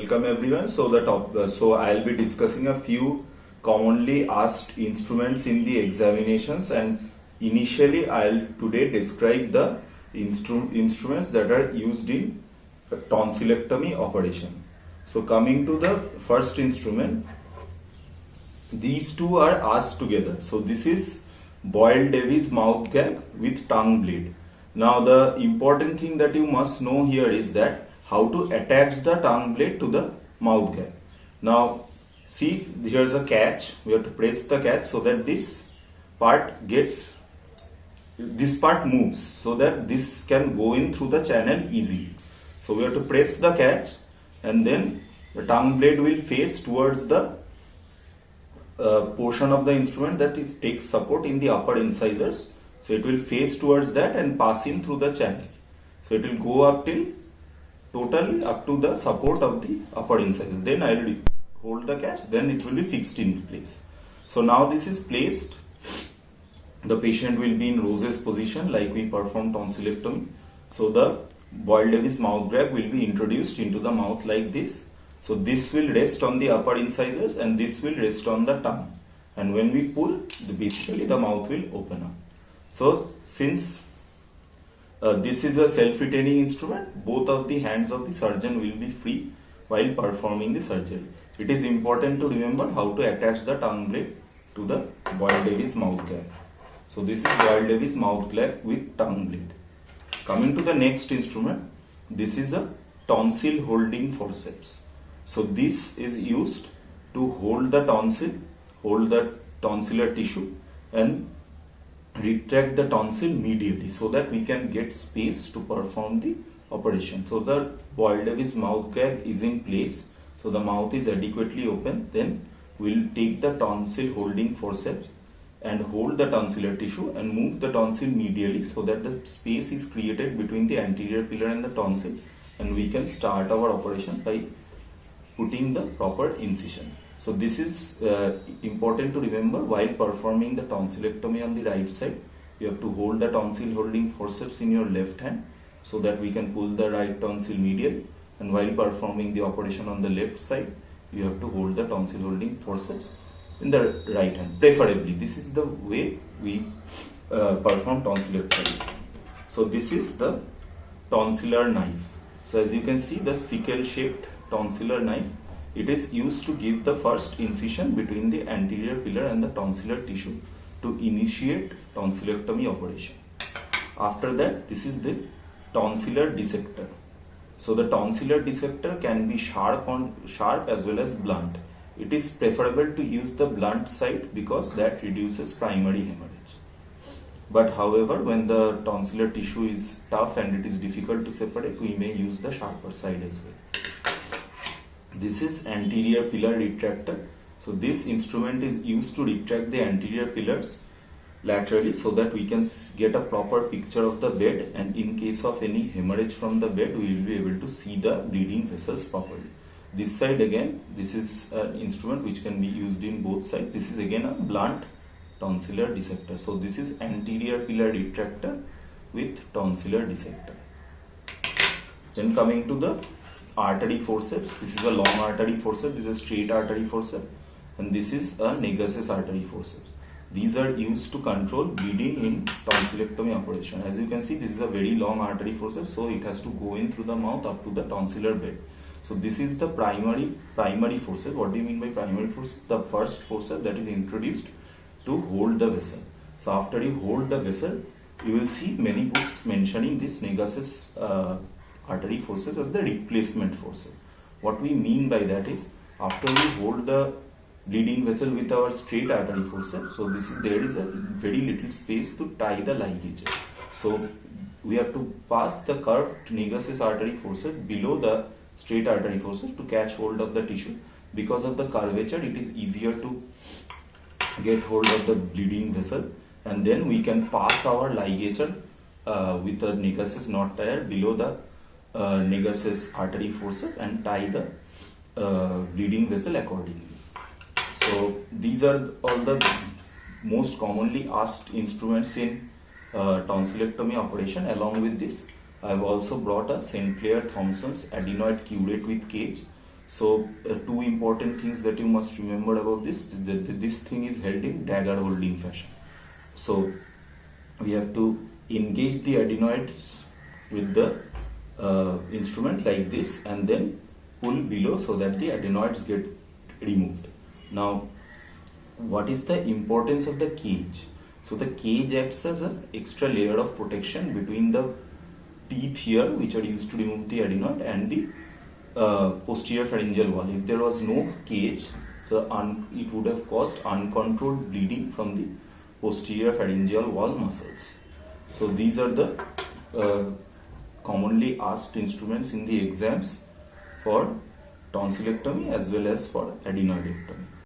Welcome everyone. So I'll be discussing a few commonly asked instruments in the examinations, and initially I'll today describe the instruments that are used in tonsillectomy operation. So coming to the first instrument, these two are asked together. So this is Boyle-Davis mouth gag with tongue blade. Now the important thing that you must know here is that how to attach the tongue blade to the mouth gag. Now see, here's a catch. We have to press the catch so that this part moves so that this can go in through the channel easily. So we have to press the catch, and then the tongue blade will face towards the portion of the instrument that takes support in the upper incisors. So it will face towards that and pass in through the channel. So it will go up till totally up to the support of the upper incisors. Then I will hold the catch, then it will be fixed in place. So now this is placed. The patient will be in Rose's position like we perform tonsillectomy. So the Boyle-Davis mouth gag will be introduced into the mouth like this. So this will rest on the upper incisors and this will rest on the tongue. And when we pull, basically the mouth will open up. So since this is a self-retaining instrument, both of the hands of the surgeon will be free while performing the surgery. It is important to remember how to attach the tongue blade to the Boyle-Davis mouth gag. So this is Boyle-Davis mouth gag with tongue blade. Coming to the next instrument, this is a tonsil holding forceps. So this is used to hold the tonsil, hold the tonsillar tissue and retract the tonsil medially so that we can get space to perform the operation. So the Boyle-Davis mouth gag is in place. So the mouth is adequately open. Then we'll take the tonsil holding forceps and hold the tonsillar tissue and move the tonsil medially so that the space is created between the anterior pillar and the tonsil, and we can start our operation by putting the proper incision. So this is important to remember while performing the tonsillectomy on the right side. You have to hold the tonsil holding forceps in your left hand so that we can pull the right tonsil medially, and while performing the operation on the left side, you have to hold the tonsil holding forceps in the right hand. Preferably, this is the way we perform tonsillectomy. So this is the tonsillar knife. So as you can see, the sickle shaped tonsillar knife, it is used to give the first incision between the anterior pillar and the tonsillar tissue to initiate tonsillectomy operation. After that, this is the tonsillar dissector. So the tonsillar dissector can be sharp as well as blunt. It is preferable to use the blunt side because that reduces primary hemorrhage. But however, when the tonsillar tissue is tough and it is difficult to separate, we may use the sharper side as well. This is anterior pillar retractor. So this instrument is used to retract the anterior pillars laterally so that we can get a proper picture of the bed, and in case of any hemorrhage from the bed, we will be able to see the bleeding vessels properly. This side again, this is an instrument which can be used in both sides. This is again a blunt tonsillar dissector. So this is anterior pillar retractor with tonsillar dissector. Then coming to the artery forceps, this is a long artery forceps, this is a straight artery forceps, and this is a Negus artery forceps. These are used to control bleeding in tonsillectomy operation. As you can see, this is a very long artery forceps, so it has to go in through the mouth up to the tonsillar bed. So this is the primary forceps. What do you mean by primary forceps? The first forceps that is introduced to hold the vessel. So after you hold the vessel, you will see many books mentioning this Negus artery forceps as the replacement forceps. What we mean by that is, after we hold the bleeding vessel with our straight artery forceps, so there is a very little space to tie the ligature. So we have to pass the curved Negus artery forceps below the straight artery forceps to catch hold of the tissue. Because of the curvature, it is easier to get hold of the bleeding vessel, and then we can pass our ligature with the Negus knot tire below the Negus artery forceps and tie the bleeding vessel accordingly. So these are all the most commonly asked instruments in tonsillectomy operation. Along with this, I have also brought a St. Clair Thompson's adenoid curate with cage. So two important things that you must remember about this. This thing is held in dagger holding fashion. So we have to engage the adenoids with the instrument like this and then pull below so that the adenoids get removed. Now, what is the importance of the cage? So the cage acts as an extra layer of protection between the teeth here, which are used to remove the adenoid, and the posterior pharyngeal wall. If there was no cage, it would have caused uncontrolled bleeding from the posterior pharyngeal wall muscles. So these are the commonly asked instruments in the exams for tonsillectomy as well as for adenoidectomy.